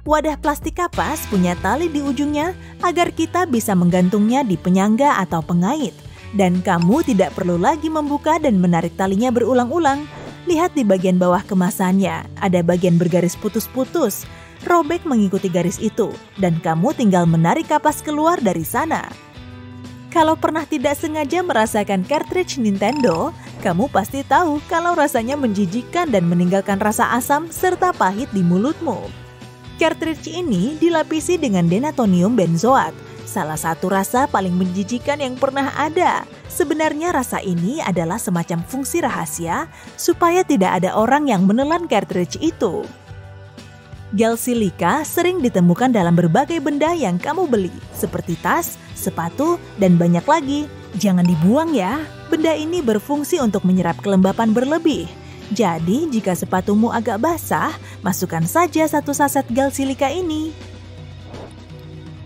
Wadah plastik kapas punya tali di ujungnya agar kita bisa menggantungnya di penyangga atau pengait. Dan kamu tidak perlu lagi membuka dan menarik talinya berulang-ulang. Lihat di bagian bawah kemasannya, ada bagian bergaris putus-putus. Robek mengikuti garis itu, dan kamu tinggal menarik kapas keluar dari sana. Kalau pernah tidak sengaja merasakan cartridge Nintendo, kamu pasti tahu kalau rasanya menjijikkan dan meninggalkan rasa asam serta pahit di mulutmu. Cartridge ini dilapisi dengan denatonium benzoat, salah satu rasa paling menjijikan yang pernah ada. Sebenarnya rasa ini adalah semacam fungsi rahasia supaya tidak ada orang yang menelan cartridge itu. Gel silika sering ditemukan dalam berbagai benda yang kamu beli, seperti tas, sepatu, dan banyak lagi. Jangan dibuang ya, benda ini berfungsi untuk menyerap kelembapan berlebih. Jadi, jika sepatumu agak basah, masukkan saja 1 saset gel silika ini.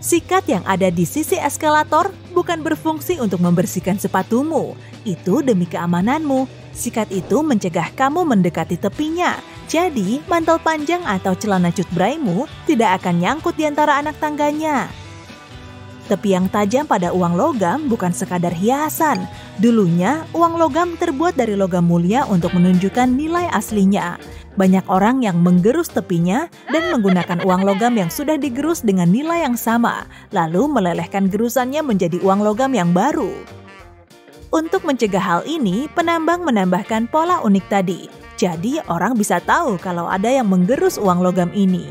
Sikat yang ada di sisi eskalator bukan berfungsi untuk membersihkan sepatumu. Itu demi keamananmu. Sikat itu mencegah kamu mendekati tepinya. Jadi, mantel panjang atau celana cut braimu tidak akan nyangkut di antara anak tangganya. Tepi yang tajam pada uang logam bukan sekadar hiasan. Dulunya, uang logam terbuat dari logam mulia untuk menunjukkan nilai aslinya. Banyak orang yang menggerus tepinya dan menggunakan uang logam yang sudah digerus dengan nilai yang sama, lalu melelehkan gerusannya menjadi uang logam yang baru. Untuk mencegah hal ini, penambang menambahkan pola unik tadi. Jadi, orang bisa tahu kalau ada yang menggerus uang logam ini.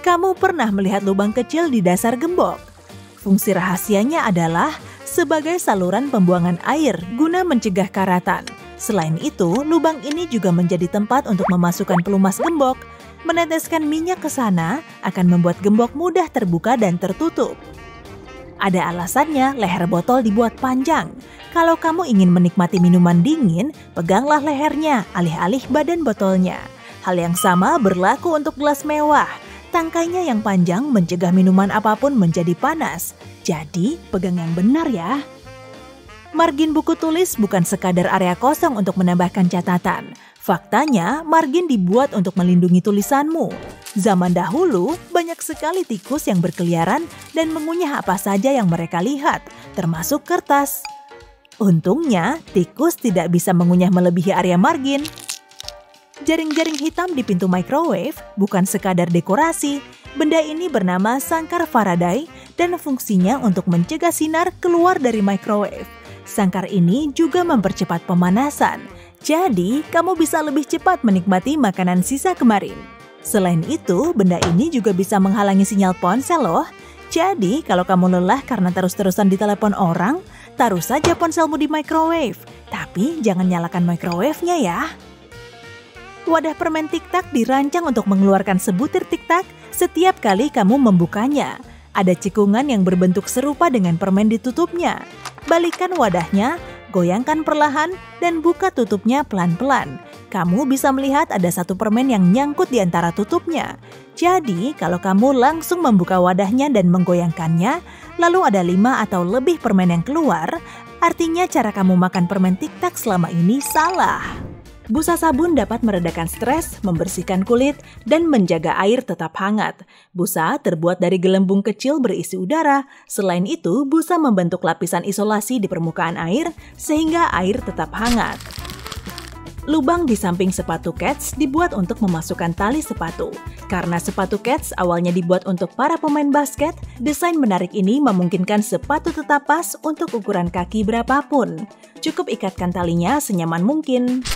Kamu pernah melihat lubang kecil di dasar gembok? Fungsi rahasianya adalah sebagai saluran pembuangan air guna mencegah karatan. Selain itu, lubang ini juga menjadi tempat untuk memasukkan pelumas gembok. Meneteskan minyak ke sana akan membuat gembok mudah terbuka dan tertutup. Ada alasannya leher botol dibuat panjang. Kalau kamu ingin menikmati minuman dingin, peganglah lehernya alih-alih badan botolnya. Hal yang sama berlaku untuk gelas mewah. Tangkainya yang panjang mencegah minuman apapun menjadi panas. Jadi, pegang yang benar ya. Margin buku tulis bukan sekadar area kosong untuk menambahkan catatan. Faktanya, margin dibuat untuk melindungi tulisanmu. Zaman dahulu, banyak sekali tikus yang berkeliaran dan mengunyah apa saja yang mereka lihat, termasuk kertas. Untungnya, tikus tidak bisa mengunyah melebihi area margin. Jaring-jaring hitam di pintu microwave bukan sekadar dekorasi. Benda ini bernama sangkar Faraday dan fungsinya untuk mencegah sinar keluar dari microwave. Sangkar ini juga mempercepat pemanasan. Jadi, kamu bisa lebih cepat menikmati makanan sisa kemarin. Selain itu, benda ini juga bisa menghalangi sinyal ponsel loh. Jadi, kalau kamu lelah karena terus-terusan ditelepon orang, taruh saja ponselmu di microwave. Tapi, jangan nyalakan microwave-nya ya. Wadah permen tiktak dirancang untuk mengeluarkan sebutir tiktak setiap kali kamu membukanya. Ada cekungan yang berbentuk serupa dengan permen ditutupnya. Balikkan wadahnya, goyangkan perlahan, dan buka tutupnya pelan-pelan. Kamu bisa melihat ada 1 permen yang nyangkut di antara tutupnya. Jadi, kalau kamu langsung membuka wadahnya dan menggoyangkannya, lalu ada 5 atau lebih permen yang keluar, artinya cara kamu makan permen tiktak selama ini salah. Busa sabun dapat meredakan stres, membersihkan kulit, dan menjaga air tetap hangat. Busa terbuat dari gelembung kecil berisi udara. Selain itu, busa membentuk lapisan isolasi di permukaan air sehingga air tetap hangat. Lubang di samping sepatu Keds dibuat untuk memasukkan tali sepatu. Karena sepatu Keds awalnya dibuat untuk para pemain basket, desain menarik ini memungkinkan sepatu tetap pas untuk ukuran kaki berapapun. Cukup ikatkan talinya senyaman mungkin.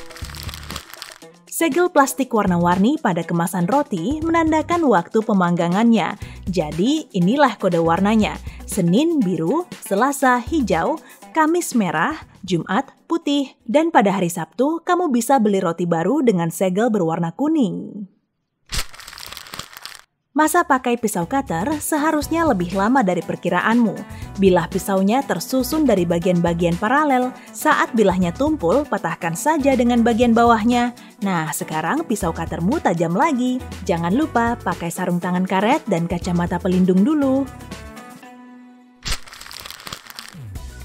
Segel plastik warna-warni pada kemasan roti menandakan waktu pemanggangannya. Jadi, inilah kode warnanya. Senin biru, Selasa hijau, Kamis merah, Jumat putih, dan pada hari Sabtu kamu bisa beli roti baru dengan segel berwarna kuning. Masa pakai pisau cutter seharusnya lebih lama dari perkiraanmu. Bilah pisaunya tersusun dari bagian-bagian paralel. Saat bilahnya tumpul, patahkan saja dengan bagian bawahnya. Nah, sekarang pisau cuttermu tajam lagi. Jangan lupa pakai sarung tangan karet dan kacamata pelindung dulu.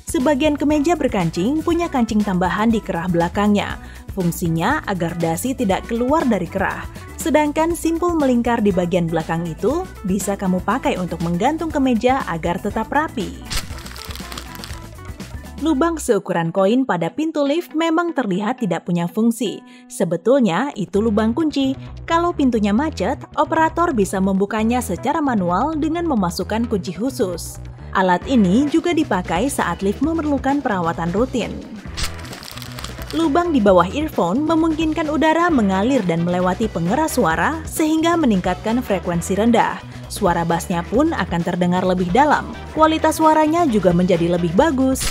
Sebagian kemeja berkancing punya kancing tambahan di kerah belakangnya. Fungsinya agar dasi tidak keluar dari kerah. Sedangkan simpul melingkar di bagian belakang itu bisa kamu pakai untuk menggantung ke meja agar tetap rapi. Lubang seukuran koin pada pintu lift memang terlihat tidak punya fungsi. Sebetulnya itu lubang kunci. Kalau pintunya macet, operator bisa membukanya secara manual dengan memasukkan kunci khusus. Alat ini juga dipakai saat lift memerlukan perawatan rutin. Lubang di bawah earphone memungkinkan udara mengalir dan melewati pengeras suara sehingga meningkatkan frekuensi rendah. Suara bassnya pun akan terdengar lebih dalam. Kualitas suaranya juga menjadi lebih bagus.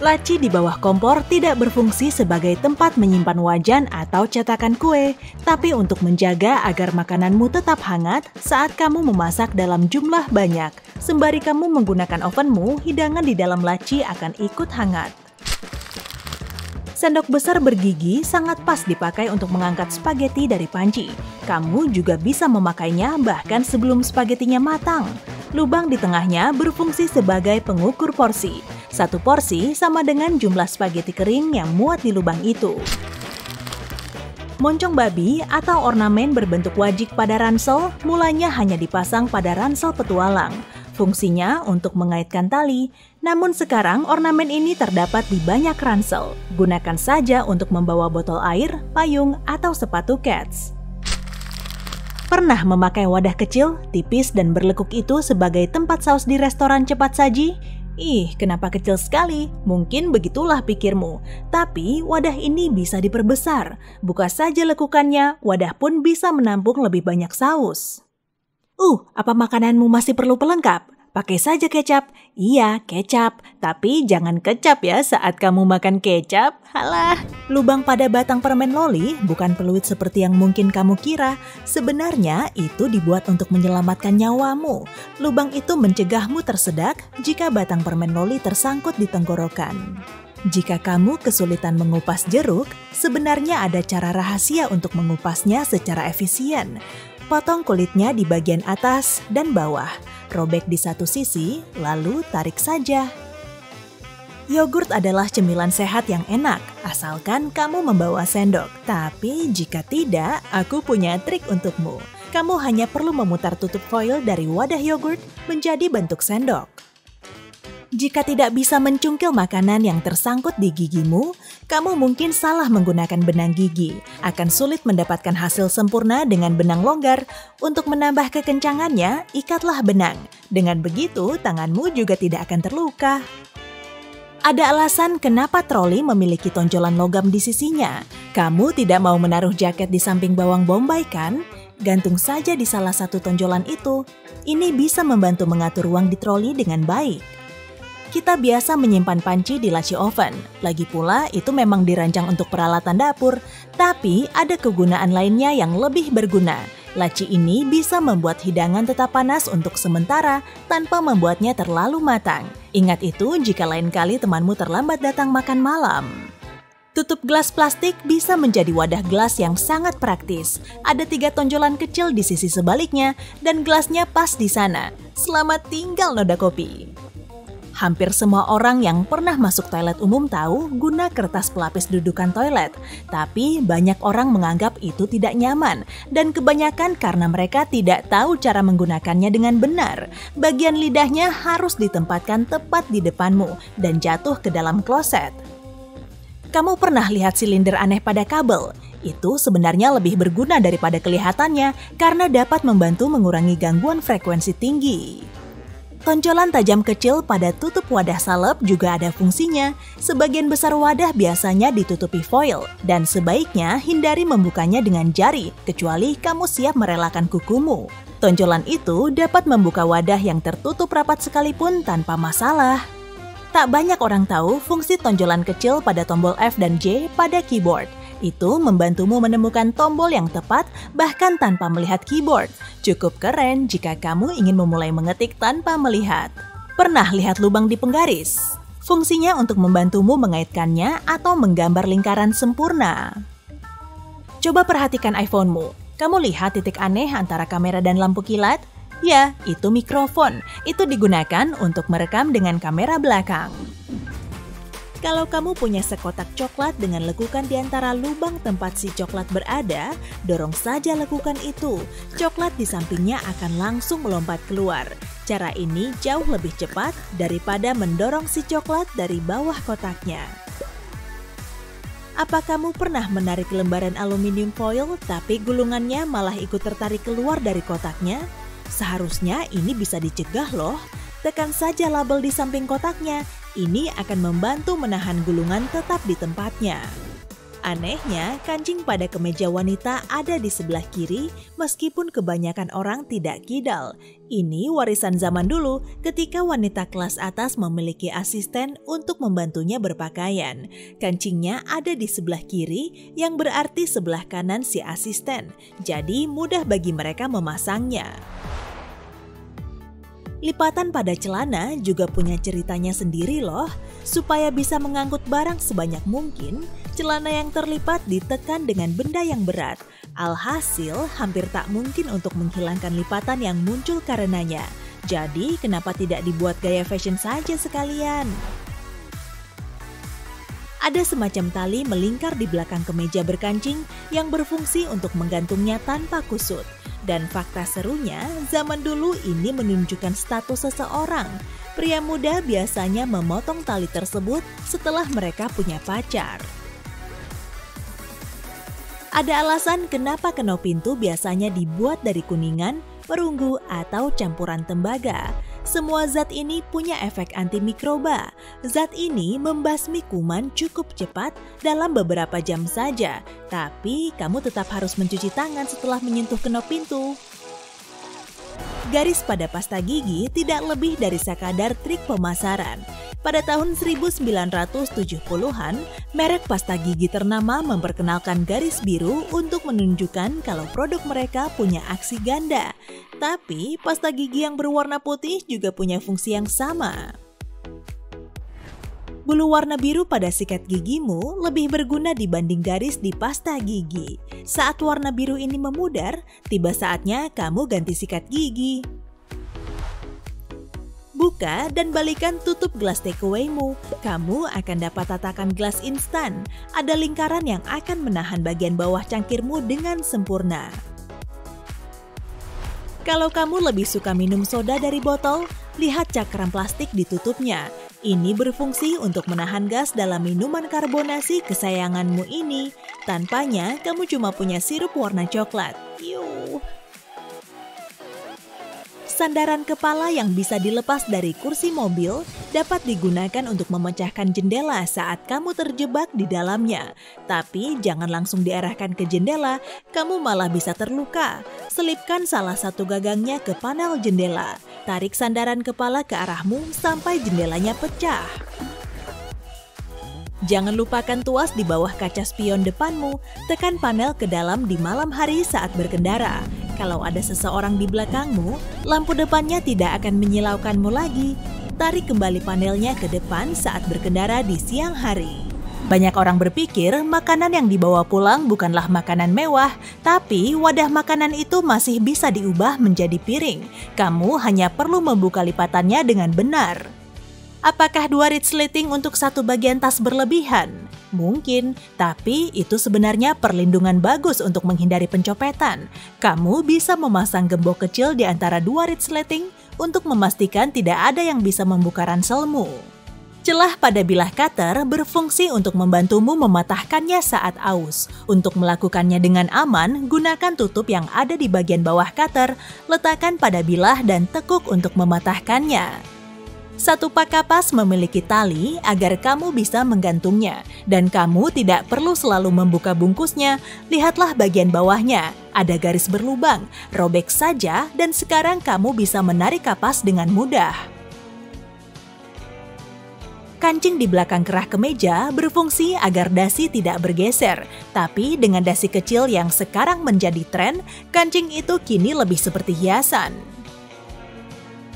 Laci di bawah kompor tidak berfungsi sebagai tempat menyimpan wajan atau cetakan kue, tapi untuk menjaga agar makananmu tetap hangat saat kamu memasak dalam jumlah banyak. Sembari kamu menggunakan ovenmu, hidangan di dalam laci akan ikut hangat. Sendok besar bergigi sangat pas dipakai untuk mengangkat spaghetti dari panci. Kamu juga bisa memakainya bahkan sebelum spaghettinya matang. Lubang di tengahnya berfungsi sebagai pengukur porsi. Satu porsi sama dengan jumlah spaghetti kering yang muat di lubang itu. Moncong babi atau ornamen berbentuk wajik pada ransel mulanya hanya dipasang pada ransel petualang. Fungsinya untuk mengaitkan tali, namun sekarang ornamen ini terdapat di banyak ransel. Gunakan saja untuk membawa botol air, payung, atau sepatu kets. Pernah memakai wadah kecil, tipis, dan berlekuk itu sebagai tempat saus di restoran cepat saji? Ih, kenapa kecil sekali? Mungkin begitulah pikirmu. Tapi wadah ini bisa diperbesar. Buka saja lekukannya, wadah pun bisa menampung lebih banyak saus. Apa makananmu masih perlu pelengkap? Pakai saja kecap. Iya, kecap. Tapi jangan kecap ya saat kamu makan kecap. Halah. Lubang pada batang permen loli bukan peluit seperti yang mungkin kamu kira. Sebenarnya itu dibuat untuk menyelamatkan nyawamu. Lubang itu mencegahmu tersedak jika batang permen loli tersangkut di tenggorokan. Jika kamu kesulitan mengupas jeruk, sebenarnya ada cara rahasia untuk mengupasnya secara efisien. Potong kulitnya di bagian atas dan bawah, robek di satu sisi, lalu tarik saja. Yogurt adalah cemilan sehat yang enak, asalkan kamu membawa sendok. Tapi jika tidak, aku punya trik untukmu. Kamu hanya perlu memutar tutup foil dari wadah yogurt menjadi bentuk sendok. Jika tidak bisa mencungkil makanan yang tersangkut di gigimu, kamu mungkin salah menggunakan benang gigi. Akan sulit mendapatkan hasil sempurna dengan benang longgar. Untuk menambah kekencangannya, ikatlah benang. Dengan begitu, tanganmu juga tidak akan terluka. Ada alasan kenapa troli memiliki tonjolan logam di sisinya. Kamu tidak mau menaruh jaket di samping bawang bombay kan? Gantung saja di salah satu tonjolan itu. Ini bisa membantu mengatur ruang di troli dengan baik. Kita biasa menyimpan panci di laci oven. Lagi pula, itu memang dirancang untuk peralatan dapur. Tapi ada kegunaan lainnya yang lebih berguna. Laci ini bisa membuat hidangan tetap panas untuk sementara tanpa membuatnya terlalu matang. Ingat itu jika lain kali temanmu terlambat datang makan malam. Tutup gelas plastik bisa menjadi wadah gelas yang sangat praktis. Ada 3 tonjolan kecil di sisi sebaliknya dan gelasnya pas di sana. Selamat tinggal noda kopi. Hampir semua orang yang pernah masuk toilet umum tahu guna kertas pelapis dudukan toilet. Tapi banyak orang menganggap itu tidak nyaman. Dan kebanyakan karena mereka tidak tahu cara menggunakannya dengan benar. Bagian lidahnya harus ditempatkan tepat di depanmu dan jatuh ke dalam kloset. Kamu pernah lihat silinder aneh pada kabel? Itu sebenarnya lebih berguna daripada kelihatannya karena dapat membantu mengurangi gangguan frekuensi tinggi. Tonjolan tajam kecil pada tutup wadah salep juga ada fungsinya. Sebagian besar wadah biasanya ditutupi foil, dan sebaiknya hindari membukanya dengan jari, kecuali kamu siap merelakan kukumu. Tonjolan itu dapat membuka wadah yang tertutup rapat sekalipun tanpa masalah. Tak banyak orang tahu fungsi tonjolan kecil pada tombol F dan J pada keyboard. Itu membantumu menemukan tombol yang tepat bahkan tanpa melihat keyboard. Cukup keren jika kamu ingin memulai mengetik tanpa melihat. Pernah lihat lubang di penggaris? Fungsinya untuk membantumu mengaitkannya atau menggambar lingkaran sempurna. Coba perhatikan iPhone-mu. Kamu lihat titik aneh antara kamera dan lampu kilat? Ya, itu mikrofon. Itu digunakan untuk merekam dengan kamera belakang. Kalau kamu punya sekotak coklat dengan lekukan di antara lubang tempat si coklat berada, dorong saja lekukan itu. Coklat di sampingnya akan langsung melompat keluar. Cara ini jauh lebih cepat daripada mendorong si coklat dari bawah kotaknya. Apa kamu pernah menarik lembaran aluminium foil tapi gulungannya malah ikut tertarik keluar dari kotaknya? Seharusnya ini bisa dicegah loh. Tekan saja label di samping kotaknya. Ini akan membantu menahan gulungan tetap di tempatnya. Anehnya, kancing pada kemeja wanita ada di sebelah kiri meskipun kebanyakan orang tidak kidal. Ini warisan zaman dulu ketika wanita kelas atas memiliki asisten untuk membantunya berpakaian. Kancingnya ada di sebelah kiri yang berarti sebelah kanan si asisten. Jadi mudah bagi mereka memasangnya. Lipatan pada celana juga punya ceritanya sendiri loh. Supaya bisa mengangkut barang sebanyak mungkin, celana yang terlipat ditekan dengan benda yang berat. Alhasil, hampir tak mungkin untuk menghilangkan lipatan yang muncul karenanya. Jadi, kenapa tidak dibuat gaya fashion saja sekalian? Ada semacam tali melingkar di belakang kemeja berkancing yang berfungsi untuk menggantungnya tanpa kusut. Dan fakta serunya, zaman dulu ini menunjukkan status seseorang. Pria muda biasanya memotong tali tersebut setelah mereka punya pacar. Ada alasan kenapa kenop pintu biasanya dibuat dari kuningan, perunggu, atau campuran tembaga. Semua zat ini punya efek antimikroba. Zat ini membasmi kuman cukup cepat dalam beberapa jam saja. Tapi kamu tetap harus mencuci tangan setelah menyentuh kenop pintu. Garis pada pasta gigi tidak lebih dari sekadar trik pemasaran. Pada tahun 1970-an, merek pasta gigi ternama memperkenalkan garis biru untuk menunjukkan kalau produk mereka punya aksi ganda. Tapi, pasta gigi yang berwarna putih juga punya fungsi yang sama. Bulu warna biru pada sikat gigimu lebih berguna dibanding garis di pasta gigi. Saat warna biru ini memudar, tiba saatnya kamu ganti sikat gigi. Buka dan balikan tutup gelas takeaway-mu. Kamu akan dapat tatakan gelas instan. Ada lingkaran yang akan menahan bagian bawah cangkirmu dengan sempurna. Kalau kamu lebih suka minum soda dari botol, lihat cakram plastik di tutupnya. Ini berfungsi untuk menahan gas dalam minuman karbonasi kesayanganmu ini. Tanpanya, kamu cuma punya sirup warna coklat. Yuh. Sandaran kepala yang bisa dilepas dari kursi mobil dapat digunakan untuk memecahkan jendela saat kamu terjebak di dalamnya. Tapi jangan langsung diarahkan ke jendela, kamu malah bisa terluka. Selipkan salah satu gagangnya ke panel jendela. Tarik sandaran kepala ke arahmu sampai jendelanya pecah. Jangan lupakan tuas di bawah kaca spion depanmu. Tekan panel ke dalam di malam hari saat berkendara. Kalau ada seseorang di belakangmu, lampu depannya tidak akan menyilaukanmu lagi. Tarik kembali panelnya ke depan saat berkendara di siang hari. Banyak orang berpikir makanan yang dibawa pulang bukanlah makanan mewah, tapi wadah makanan itu masih bisa diubah menjadi piring. Kamu hanya perlu membuka lipatannya dengan benar. Apakah 2 resleting untuk satu bagian tas berlebihan? Mungkin, tapi itu sebenarnya perlindungan bagus untuk menghindari pencopetan. Kamu bisa memasang gembok kecil di antara 2 resleting untuk memastikan tidak ada yang bisa membuka ranselmu. Celah pada bilah cutter berfungsi untuk membantumu mematahkannya saat aus. Untuk melakukannya dengan aman, gunakan tutup yang ada di bagian bawah cutter, letakkan pada bilah dan tekuk untuk mematahkannya. Satu pak kapas memiliki tali agar kamu bisa menggantungnya, dan kamu tidak perlu selalu membuka bungkusnya. Lihatlah bagian bawahnya, ada garis berlubang, robek saja dan sekarang kamu bisa menarik kapas dengan mudah. Kancing di belakang kerah kemeja berfungsi agar dasi tidak bergeser, tapi dengan dasi kecil yang sekarang menjadi tren, kancing itu kini lebih seperti hiasan.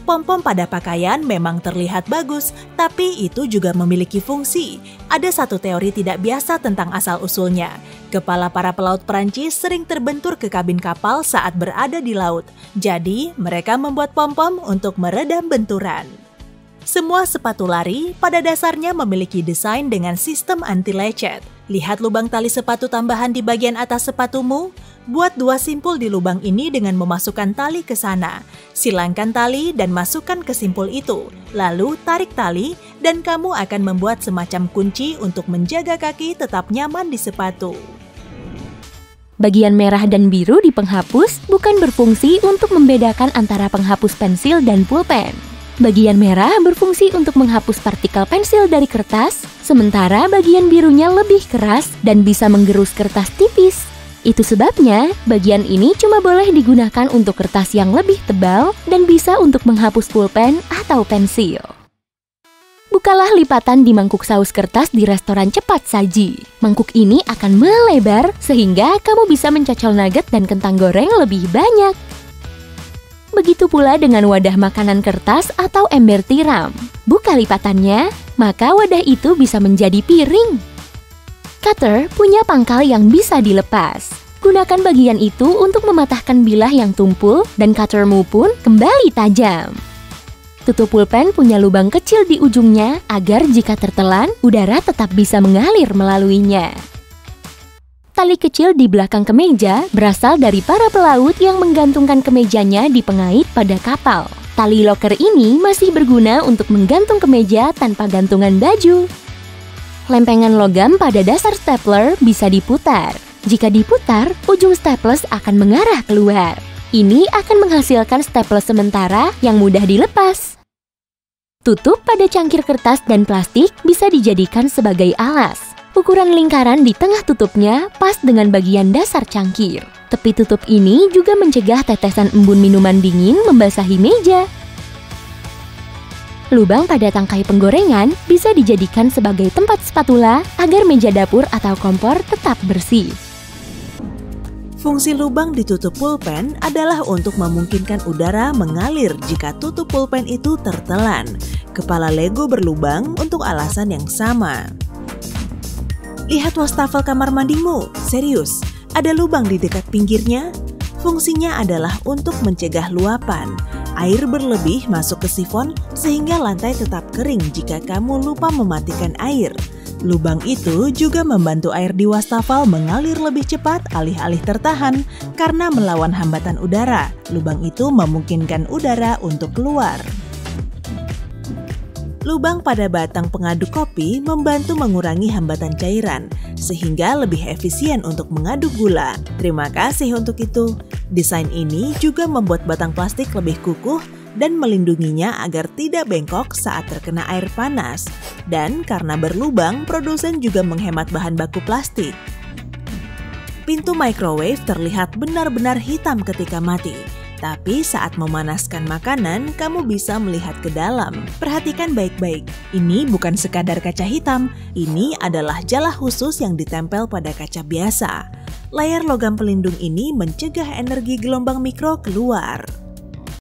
Pom-pom pada pakaian memang terlihat bagus, tapi itu juga memiliki fungsi. Ada satu teori tidak biasa tentang asal-usulnya. Kepala para pelaut Prancis sering terbentur ke kabin kapal saat berada di laut. Jadi, mereka membuat pom-pom untuk meredam benturan. Semua sepatu lari pada dasarnya memiliki desain dengan sistem anti-lecet. Lihat lubang tali sepatu tambahan di bagian atas sepatumu. Buat 2 simpul di lubang ini dengan memasukkan tali ke sana. Silangkan tali dan masukkan ke simpul itu. Lalu tarik tali dan kamu akan membuat semacam kunci untuk menjaga kaki tetap nyaman di sepatu. Bagian merah dan biru di penghapus bukan berfungsi untuk membedakan antara penghapus pensil dan pulpen. Bagian merah berfungsi untuk menghapus partikel pensil dari kertas, sementara bagian birunya lebih keras dan bisa menggerus kertas tipis. Itu sebabnya, bagian ini cuma boleh digunakan untuk kertas yang lebih tebal dan bisa untuk menghapus pulpen atau pensil. Bukalah lipatan di mangkuk saus kertas di restoran cepat saji. Mangkuk ini akan melebar sehingga kamu bisa mencocol nugget dan kentang goreng lebih banyak. Begitu pula dengan wadah makanan kertas atau ember tiram. Buka lipatannya, maka wadah itu bisa menjadi piring. Cutter punya pangkal yang bisa dilepas. Gunakan bagian itu untuk mematahkan bilah yang tumpul dan cuttermu pun kembali tajam. Tutup pulpen punya lubang kecil di ujungnya agar jika tertelan, udara tetap bisa mengalir melaluinya. Tali kecil di belakang kemeja berasal dari para pelaut yang menggantungkan kemejanya di pengait pada kapal. Tali loker ini masih berguna untuk menggantung kemeja tanpa gantungan baju. Lempengan logam pada dasar stapler bisa diputar. Jika diputar, ujung staples akan mengarah keluar. Ini akan menghasilkan staples sementara yang mudah dilepas. Tutup pada cangkir kertas dan plastik bisa dijadikan sebagai alas. Ukuran lingkaran di tengah tutupnya pas dengan bagian dasar cangkir. Tepi tutup ini juga mencegah tetesan embun minuman dingin membasahi meja. Lubang pada tangkai penggorengan bisa dijadikan sebagai tempat spatula agar meja dapur atau kompor tetap bersih. Fungsi lubang di tutup pulpen adalah untuk memungkinkan udara mengalir jika tutup pulpen itu tertelan. Kepala Lego berlubang untuk alasan yang sama. Lihat wastafel kamar mandimu, serius, ada lubang di dekat pinggirnya? Fungsinya adalah untuk mencegah luapan. Air berlebih masuk ke sifon sehingga lantai tetap kering jika kamu lupa mematikan air. Lubang itu juga membantu air di wastafel mengalir lebih cepat alih-alih tertahan karena melawan hambatan udara. Lubang itu memungkinkan udara untuk keluar. Lubang pada batang pengaduk kopi membantu mengurangi hambatan cairan, sehingga lebih efisien untuk mengaduk gula. Terima kasih untuk itu. Desain ini juga membuat batang plastik lebih kukuh dan melindunginya agar tidak bengkok saat terkena air panas. Dan karena berlubang, produsen juga menghemat bahan baku plastik. Pintu microwave terlihat benar-benar hitam ketika mati. Tapi saat memanaskan makanan, kamu bisa melihat ke dalam. Perhatikan baik-baik, ini bukan sekadar kaca hitam, ini adalah jala khusus yang ditempel pada kaca biasa. Layar logam pelindung ini mencegah energi gelombang mikro keluar.